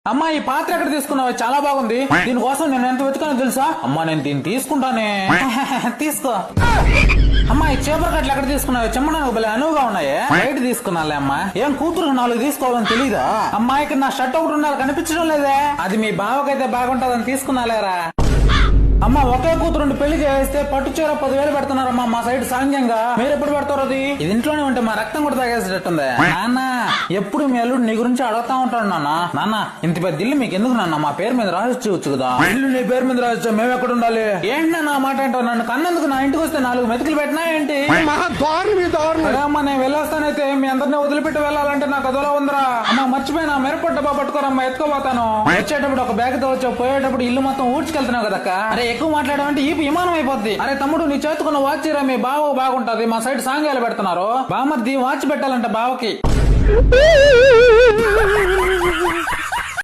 అమ్మా ఈ పాత్ర ఎక్కడ తీసుకున్నావు? చాలా బాగుంది. దీనికోసం నేను ఎంత వెతుకానో తెలుసా? అమ్మా నేను దీన్ని తీసుకుంటానే. తీసుకో. అమ్మా ఈ చేపల కట్లు ఎక్కడ తీసుకున్నావు? చెమ్మడానికి భలే అనువుగా ఉన్నాయి. బయట తీసుకున్నాలే అమ్మా. ఏం కూతురు 4 తీసుకోవాలని తెలీదా? అమ్మా ఇక్కడ నా షర్ట్ ఒకటి ఉండాలి కనిపించడం లేదే. అది మీ బావకైతే బాగుంటదని తీసుకున్నాలేరా. అమ్మా ఒకే కూతురు పెళ్లి చేస్తే పట్టు చీర 10,000 పెడుతున్నారమ్మా మా సైడ్ సాంగ్యంగా. మీరు ఎప్పుడు పెడతారు? అది ఇది ఇంట్లోనే ఉంటే మా రక్తం కూడా తాగేసేటట్టుంది. నాన్న ఎప్పుడు మీ అల్లుడు నీ గురించి అడుగుతా ఉంటాడు. నాన్న ఇంత పెద్ద ఇల్లు మీకు ఎందుకు నాన్న? మా పేరు మీద రాసిచ్చు కదా. ఇల్లు నీ పేరు మీద రాసిచ్చా, మేము ఎక్కడ ఉండాలి? ఏంటి నా మాట అంటావు? నన్ను కన్నందుకు నా ఇంటికి వస్తే 4 మెతుకులు పెట్టినా ఏంటి? అమ్మా నేను వెళ్ళొస్తానైతే మీ అందరినీ వదిలిపెట్టి వెళ్ళాలంటే నాకు అదోలా ఉందిరా. అమ్మా మర్చిపోయినా మిరప డబ్బా పట్టుకోరమ్మా, ఎత్తుకోపోతాను. వచ్చేటప్పుడు ఒక బ్యాగ్ తో వచ్చావు, పోయేటప్పుడు ఇల్లు మొత్తం ఊడ్చుకెళ్తున్నావు కదక్క. అరే ఎక్కువ మాట్లాడమంటే ఈ విమానం అయిపోద్ది. అరే తమ్ముడు నీ చేతుకున్న వాచ్ మీ బావ బాగుంటది. మా సైడ్ సాంగ్యాలు పెడుతున్నారు. బామర్ది వాచ్ పెట్టాలంట బావకి.